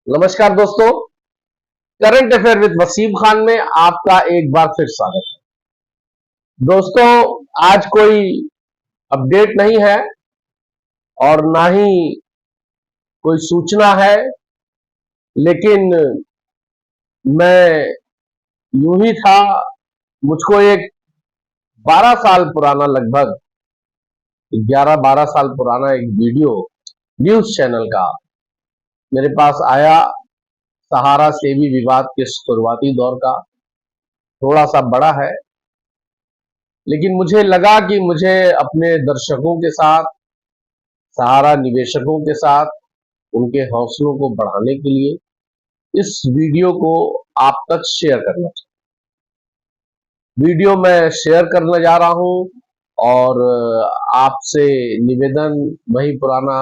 नमस्कार दोस्तों, current affair with Wasim Khan में आपका एक बार फिर स्वागत है। दोस्तों, आज कोई अपडेट नहीं है और ना ही कोई सूचना है, लेकिन मैं यूं ही था। मुझको एक 12 साल पुराना, लगभग 11-12 साल पुराना एक वीडियो न्यूज चैनल का मेरे पास आया। सहारा सेबी विवाद के शुरुआती दौर का, थोड़ा सा बड़ा है, लेकिन मुझे लगा कि मुझे अपने दर्शकों के साथ, सहारा निवेशकों के साथ, उनके हौसलों को बढ़ाने के लिए इस वीडियो को आप तक शेयर करना चाहिए। वीडियो मैं शेयर करने जा रहा हूं और आपसे निवेदन वही पुराना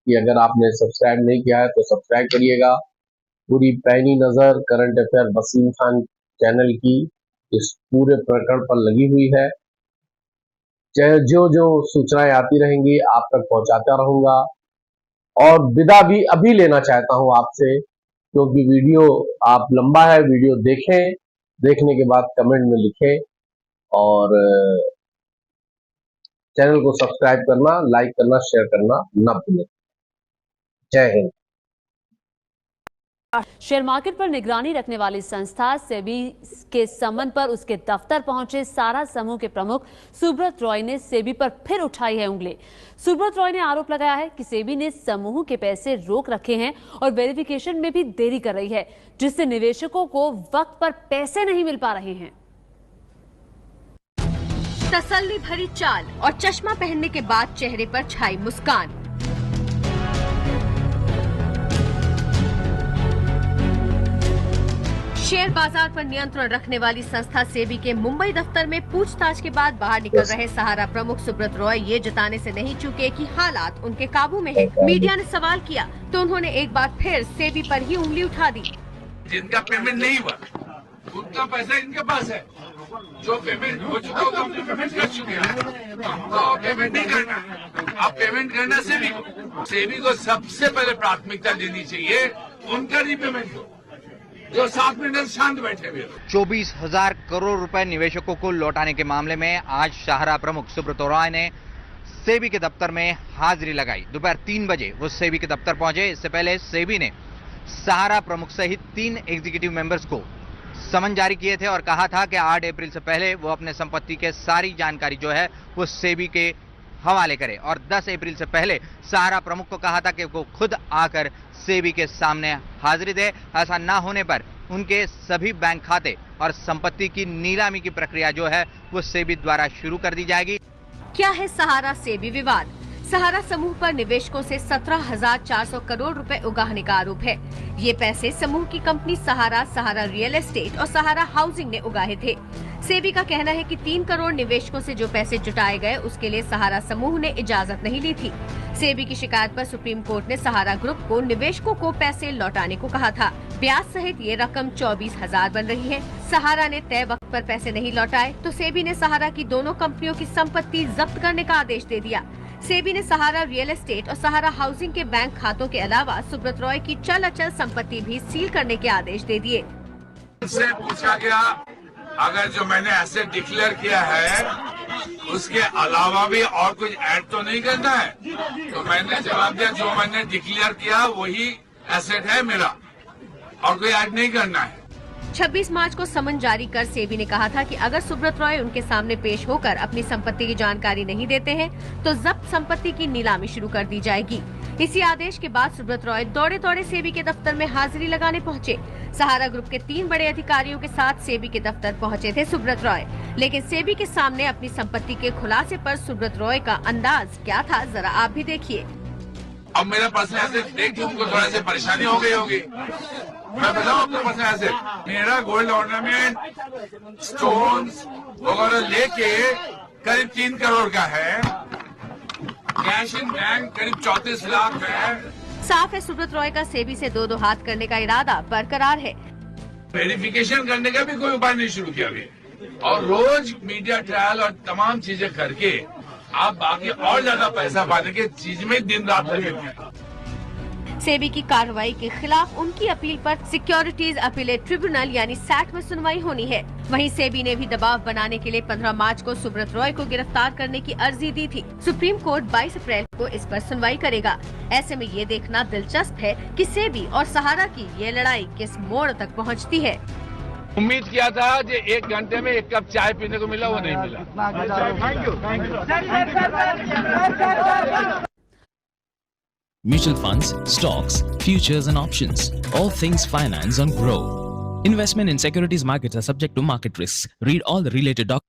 कि अगर आपने सब्सक्राइब नहीं किया है तो सब्सक्राइब करिएगा। पूरी पैनी नजर current affair Wasim Khan channel की इस पूरे प्रकरण पर लगी हुई है। जो जो सूचनाएं आती रहेंगी आप तक पहुंचाता रहूंगा और विदा भी अभी लेना चाहता हूं आपसे, क्योंकि वीडियो आप लंबा है। वीडियो देखें, देखने के बाद कमेंट में लिखें और चैनल को सब्सक्राइब करना, लाइक करना, शेयर करना न भूलें। जय हिंद। शेयर मार्केट पर निगरानी रखने वाली संस्था सेबी के समन पर उसके दफ्तर पहुंचे सहारा समूह के प्रमुख सुब्रत रॉय ने सेबी पर फिर उठाई है उंगली। सुब्रत रॉय ने आरोप लगाया है कि सेबी ने समूह के पैसे रोक रखे हैं और वेरिफिकेशन में भी देरी कर रही है, जिससे निवेशकों को वक्त पर पैसे नहीं मिल पा रहे हैं। तसल्ली भरी चाल और चश्मा पहनने के बाद चेहरे पर छाई मुस्कान। शेयर बाजार पर नियंत्रण रखने वाली संस्था सेबी के मुंबई दफ्तर में पूछताछ के बाद बाहर निकल रहे सहारा प्रमुख सुब्रत रॉय ये जताने से नहीं चूके कि हालात उनके काबू में है। मीडिया ने सवाल किया तो उन्होंने एक बार फिर सेबी पर ही उंगली उठा दी। जिनका पेमेंट नहीं हुआ उनका पैसा इनके पास है, जो पेमेंट हो चुका होगा उनको पेमेंट कर चुके हैं, तो पेमेंट नहीं करना। आप पेमेंट करना सेबी को सबसे पहले प्राथमिकता देनी चाहिए, उनका रीपेमेंट को, जो 7 मिनट शांत बैठे हुए। 24,000 करोड़ रुपए निवेशकों को लौटाने के मामले में आज सहारा प्रमुख सुब्रत रॉय ने सेबी के दफ्तर में हाजिरी लगाई। दोपहर 3 बजे वो सेबी के दफ्तर पहुंचे। इससे पहले सेबी ने सहारा प्रमुख सहित 3 एग्जीक्यूटिव मेंबर्स को समन जारी किए थे और कहा था कि 8 अप्रैल से पहले वो अपने संपत्ति के सारी जानकारी जो है वो सेबी के हवाले करे और 10 अप्रैल से पहले सहारा प्रमुख को कहा था कि वो खुद आकर सेबी के सामने हाजिरी दे। ऐसा ना होने पर उनके सभी बैंक खाते और संपत्ति की नीलामी की प्रक्रिया जो है वो सेबी द्वारा शुरू कर दी जाएगी। क्या है सहारा सेबी विवाद? सहारा समूह पर निवेशकों से 17,400 करोड़ रुपए उगाहने का आरोप है। ये पैसे समूह की कंपनी सहारा, सहारा रियल एस्टेट और सहारा हाउसिंग ने उगाहे थे। सेबी का कहना है कि 3 करोड़ निवेशकों से जो पैसे जुटाए गए उसके लिए सहारा समूह ने इजाजत नहीं ली थी। सेबी की शिकायत पर सुप्रीम कोर्ट ने सहारा ग्रुप को निवेशकों को पैसे लौटाने को कहा था। ब्याज सहित ये रकम 24,000 बन रही है। सहारा ने तय वक्त पर पैसे नहीं लौटाए तो सेबी ने सहारा की दोनों कंपनियों की संपत्ति जब्त करने का आदेश दे दिया। सेबी ने सहारा रियल एस्टेट और सहारा हाउसिंग के बैंक खातों के अलावा सुब्रत रॉय की चल अचल संपत्ति भी सील करने के आदेश दे दिए। से पूछा गया, अगर जो मैंने एसेट डिक्लेयर किया है उसके अलावा भी और कुछ ऐड तो नहीं करना है, तो मैंने जवाब दिया जो मैंने डिक्लेयर किया वही एसेट है मेरा और कोई ऐड नहीं करना है। 26 मार्च को समन जारी कर सेबी ने कहा था कि अगर सुब्रत रॉय उनके सामने पेश होकर अपनी संपत्ति की जानकारी नहीं देते हैं तो जब्त संपत्ति की नीलामी शुरू कर दी जाएगी। इसी आदेश के बाद सुब्रत रॉय दौड़े दौड़े सेबी के दफ्तर में हाजिरी लगाने पहुंचे। सहारा ग्रुप के 3 बड़े अधिकारियों के साथ सेबी के दफ्तर पहुंचे थे सुब्रत रॉय, लेकिन सेबी के सामने अपनी संपत्ति के खुलासे पर सुब्रत रॉय का अंदाज क्या था, जरा आप भी देखिए। अब मेरा पर्सनल एसेट देख के उनको थोड़ा सी परेशानी हो गई होगी। मैं बताऊं अपना पर्सनल एसेट, मेरा गोल्ड ऑर्नामेंट, स्टोन्स वगैरह लेके करीब 3 करोड़ का है। कैश इन बैंक करीब 34 लाख है। साफ है सुब्रत रॉय का सेबी से दो हाथ करने का इरादा बरकरार है। वेरिफिकेशन करने का भी कोई उपाय नहीं शुरू किया अभी, और रोज मीडिया ट्रायल और तमाम चीजें करके आप बाकी और ज्यादा पैसा पाने के चीज में दिन रात लगे हुए हैं। सेबी की कार्रवाई के खिलाफ उनकी अपील पर सिक्योरिटीज अपीलेट ट्रिब्यूनल यानी सैट में सुनवाई होनी है। वहीं सेबी ने भी दबाव बनाने के लिए 15 मार्च को सुब्रत रॉय को गिरफ्तार करने की अर्जी दी थी। सुप्रीम कोर्ट 22 अप्रैल को इस पर सुनवाई करेगा। ऐसे में ये देखना दिलचस्प है कि सेबी और सहारा की ये लड़ाई किस मोड़ तक पहुंचती है। उम्मीद किया था कि 1 घंटे में 1 कप चाय पीने को मिला, वो नहीं मिला। Mutual funds, stocks, futures and options. All things finance on Grow. Investment in securities markets are subject to market risks. Read all the related documents.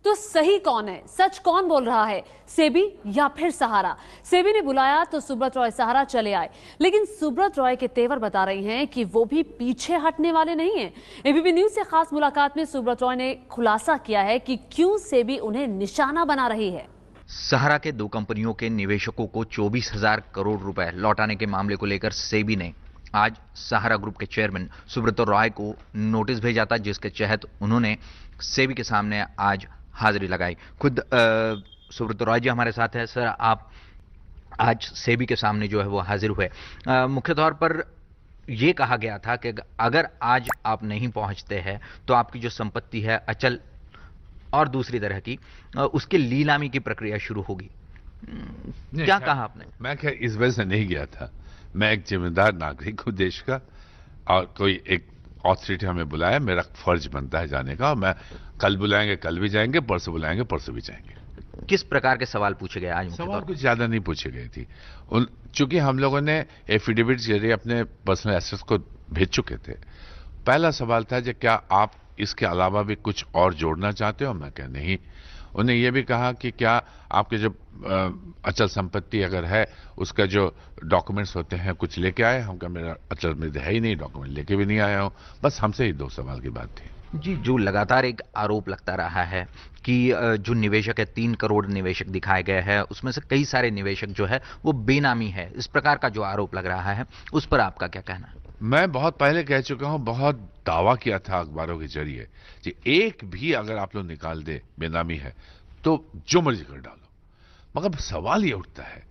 तो सही कौन है, सच कौन बोल रहा है, सेबी या फिर सहारा? सेबी ने बुलाया तो सुब्रत रॉय सहारा चले आए, लेकिन सुब्रत रॉय के तेवर बता रही हैं कि वो भी पीछे हटने वाले नहीं हैं। एबीपी न्यूज से खास मुलाकात में सुब्रत रॉय ने खुलासा किया है कि क्यों सेबी उन्हें निशाना बना रही है। सहारा के 2 कंपनियों के निवेशकों को 24,000 करोड़ रुपए लौटाने के मामले को लेकर सेबी ने आज सहारा ग्रुप के चेयरमैन सुब्रत रॉय को नोटिस भेजा था, जिसके तहत उन्होंने सेबी के सामने आज हाजिरी लगाई। खुद सुब्रत रॉय जी हमारे साथ है। सर, आप आज सेबी के सामने जो है वो हाजिर हुए। मुख्य तौर पर ये कहा गया था कि अगर आज आप नहीं पहुंचते हैं तो आपकी जो संपत्ति है अचल और दूसरी तरह की, उसके नीलामी की प्रक्रिया शुरू होगी। क्या कहा आपने? मैं क्या इस वजह से नहीं गया था। मैं एक जिम्मेदार नागरिक हूं देश का, और कोई एक ऑथोरिटी हमें बुलाया, मेरा फर्ज बनता है जाने का, और मैं कल बुलाएंगे कल भी जाएंगे, परसों बुलाएंगे परसों भी जाएंगे। किस प्रकार के सवाल पूछे गए आज? सवाल कुछ ज्यादा नहीं पूछे गए थी। चूंकि हम लोगों ने एफिडेविट जरिए अपने पर्सनल एसेट्स को भेज चुके थे। पहला सवाल था कि क्या आप इसके अलावा भी कुछ और जोड़ना चाहते हो? मैं क्या नहीं। उन्हें यह भी कहा कि क्या आपके जो अचल संपत्ति अगर है उसका जो डॉक्यूमेंट्स होते हैं कुछ लेके आए? हम क्या, मेरा अचल में है ही नहीं, डॉक्यूमेंट लेके भी नहीं आया हूं। बस हमसे ही 2 सवाल की बात थी। जी, जो लगातार एक आरोप लगता रहा है कि जो निवेशक है 3 करोड़ निवेशक दिखाए गए हैं, उसमें से कई सारे निवेशक जो है वो बेनामी है, इस प्रकार का जो आरोप लग रहा है, उस पर आपका क्या कहना है? मैं बहुत पहले कह चुका हूं, बहुत दावा किया था अखबारों के जरिए कि एक भी अगर आप लोग निकाल दे बेनामी है तो जो मर्जी कर डालो। मगर सवाल ये उठता है,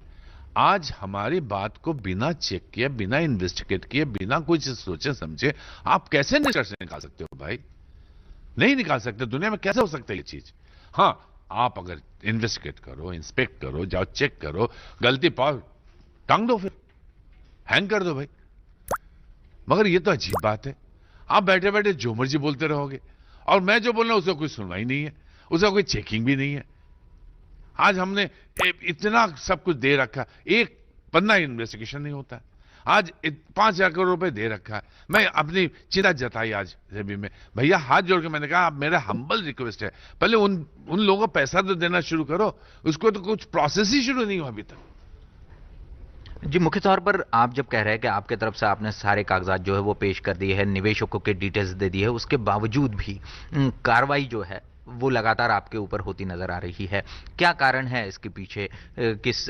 आज हमारी बात को बिना चेक किए, बिना इन्वेस्टिगेट किए, बिना कुछ सोचे समझे आप कैसे निष्कर्ष निकाल सकते हो? भाई नहीं निकाल सकते। दुनिया में कैसे हो सकता है ये चीज? हाँ, आप अगर इन्वेस्टिगेट करो, इंस्पेक्ट करो, जाओ चेक करो, गलती पाओ टांग दो, फिर हैंग कर दो भाई। मगर ये तो अजीब बात है, आप बैठे बैठे जो मर्जी बोलते रहोगे, और मैं जो बोल रहा हूं उसका कोई सुनवाई नहीं है, उसका कोई चेकिंग भी नहीं है। आज हमने इतना सब कुछ दे रखा, एक पन्ना इन्वेस्टिगेशन नहीं होता है। आज 5,000 करोड़ रुपए दे रखा है। मैं अपनी चिंता जताई आज सेबी में, भैया हाथ जोड़ के मैंने कहा, आप मेरा हम्बल रिक्वेस्ट है, पहले उन लोगों को पैसा तो देना शुरू करो, उसको तो कुछ प्रोसेस ही शुरू नहीं हुआ अभी तक। जी, मुख्य तौर पर आप जब कह रहे हैं कि आपके तरफ से आपने सारे कागजात जो है वो पेश कर दिए हैं, निवेशकों के डिटेल्स दे दिए है, उसके बावजूद भी कार्रवाई जो है वो लगातार आपके ऊपर होती नजर आ रही है, क्या कारण है इसके पीछे?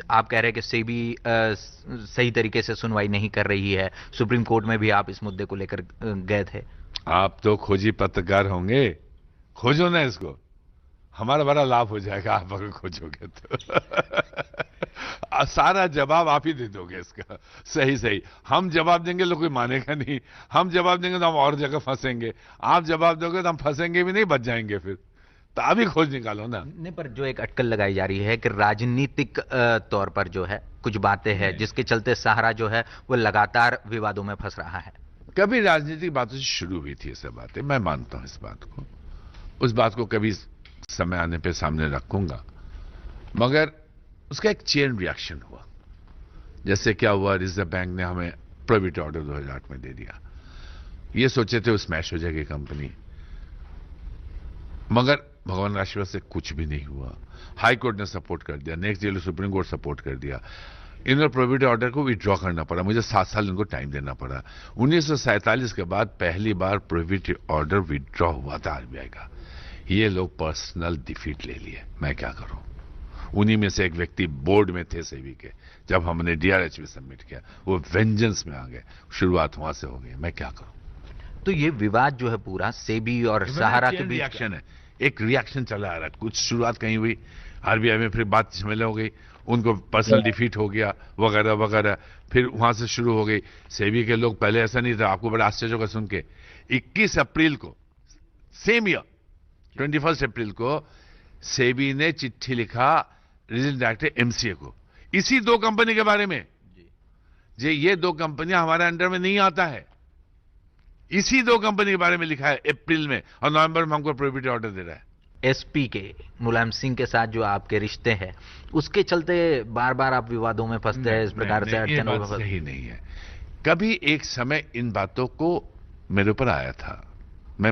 आप कह रहे हैं कि सेबी सही तरीके से सुनवाई नहीं कर रही है, सुप्रीम कोर्ट में भी आप इस मुद्दे को लेकर गए थे। आप तो खोजी पत्रकार होंगे, खोजो ना इसको, हमारा बड़ा लाभ हो जाएगा आप अगर खोजोगे तो। सारा जवाब आप ही दे दोगे इसका, सही। हम जवाब देंगे लोग कोई मानेगा नहीं, हम जवाब देंगे तो हम और जगह फंसेंगे, आप जवाब दोगे तो हम फंसेंगे भी नहीं, बच जाएंगे फिर। तो अभी खोज निकालो ना। नहीं, पर जो एक अटकल लगाई जा रही है कि राजनीतिक तौर पर जो है कुछ बातें हैं जिसके चलते सहारा जो है वो लगातार विवादों में फंस रहा है। कभी राजनीतिक बातों से शुरू हुई थी ये सब बातें, मैं मानता हूं इस बात को, उस बात को कभी समय आने पे सामने रखूंगा, मगर उसका एक चेन रिएक्शन हुआ। जैसे क्या हुआ, रिजर्व बैंक ने हमें प्रोहिबिट ऑर्डर 2008 में दे दिया, ये सोचे थे वो स्मैश हो जाएगी कंपनी, मगर भगवान आशीर्वाद से कुछ भी नहीं हुआ। हाई कोर्ट ने सपोर्ट कर दिया, next day supreme court support कर दिया, इन्होंने प्रोहिबिट ऑर्डर को विड्रॉ करना पड़ा, मुझे 7 साल इनको टाइम देना पड़ा। 1947 के बाद पहली बार प्रोहिबिट ऑर्डर विड्रॉ हुआ था आरबीआई का। ये लोग पर्सनल डिफीट ले लिए, मैं क्या करूं। उन्हीं में से एक व्यक्ति बोर्ड में थे सेबी के, जब हमने डीआरएच में सबमिट किया वो वेंजेंस में आ गए, शुरुआत वहां से हो गई, मैं क्या करूं। तो ये विवाद जो है पूरा सेबी और सहारा के बीच रिएक्शन है, एक रिएक्शन चला आ रहा है। कुछ शुरुआत कहीं हुई, आरबीआई में फिर बात झमेला हो गई, उनको पर्सनल डिफीट हो गया वगैरह वगैरह, फिर वहां से शुरू हो गई। सेबी के लोग, पहले ऐसा नहीं था, आपको बड़ा आश्चर्य होगा सुन के, 21 अप्रैल को सेम ईयर 21 अप्रैल को सेबी ने चिट्ठी लिखा रीजनल डायरेक्टर एमसीए को, इसी दो कंपनी के बारे में। ये दो कंपनियां हमारे अंडर में नहीं आता है, इसी दो कंपनी के बारे में लिखा है अप्रैल में, और नवंबर में हमको प्रोहिबिटेड ऑर्डर दे रहा है। एसपी के मुलायम सिंह के साथ जो आपके रिश्ते हैं, उसके चलते बार बार आप विवादों में फंसते हैं, इस प्रकार से अड़चनों में फंसते हैं। सही नहीं है। कभी एक समय इन बातों को मेरे ऊपर आया था, मैं,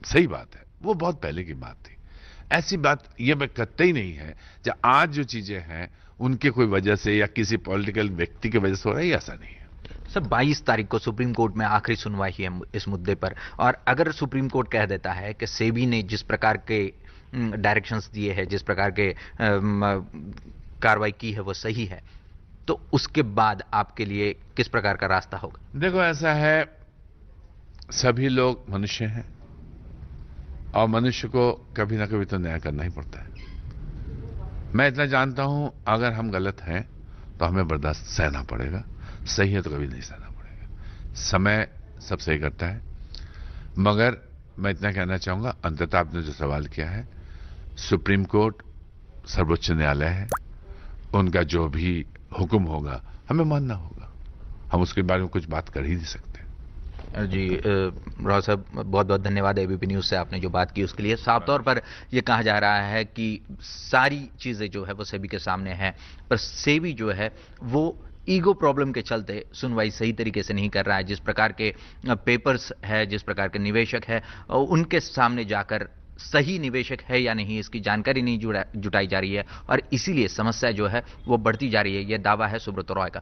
सही बात है, वो बहुत पहले की बात थी। ऐसी बात ये मैं कतई नहीं है जो आज जो चीजें हैं उनके कोई वजह से या किसी पॉलिटिकल व्यक्ति की वजह से हो रहा है, ऐसा नहीं है। सर 22 तारीख को सुप्रीम कोर्ट में आखिरी सुनवाई है इस मुद्दे पर, और अगर सुप्रीम कोर्ट कह देता है कि सेबी ने जिस प्रकार के डायरेक्शंस दिए हैं, जिस प्रकार के कार्रवाई की है वो सही है, तो उसके बाद आपके लिए किस प्रकार का रास्ता होगा? देखो ऐसा है, सभी लोग मनुष्य हैं और मनुष्य को कभी ना कभी तो न्याय करना ही पड़ता है। मैं इतना जानता हूं, अगर हम गलत हैं तो हमें बर्दाश्त सहना पड़ेगा, सही है तो कभी नहीं सहना पड़ेगा। समय सब सही करता है। मगर मैं इतना कहना चाहूंगा, अंततः आपने जो सवाल किया है, सुप्रीम कोर्ट सर्वोच्च न्यायालय है, उनका जो भी हुक्म होगा हमें मानना होगा, हम उसके बारे में कुछ बात कर ही नहीं सकते। जी राव साहब, बहुत बहुत धन्यवाद एबीपी न्यूज़ से आपने जो बात की उसके लिए। साफ तौर पर यह कहा जा रहा है कि सारी चीज़ें जो है वो सेबी के सामने है, पर सेबी जो है वो ईगो प्रॉब्लम के चलते सुनवाई सही तरीके से नहीं कर रहा है। जिस प्रकार के पेपर्स है, जिस प्रकार के निवेशक है, उनके सामने जाकर सही निवेशक है या नहीं इसकी जानकारी नहीं जुटाई जा रही है, और इसीलिए समस्या जो है वो बढ़ती जा रही है। यह दावा है सुब्रत रॉय का।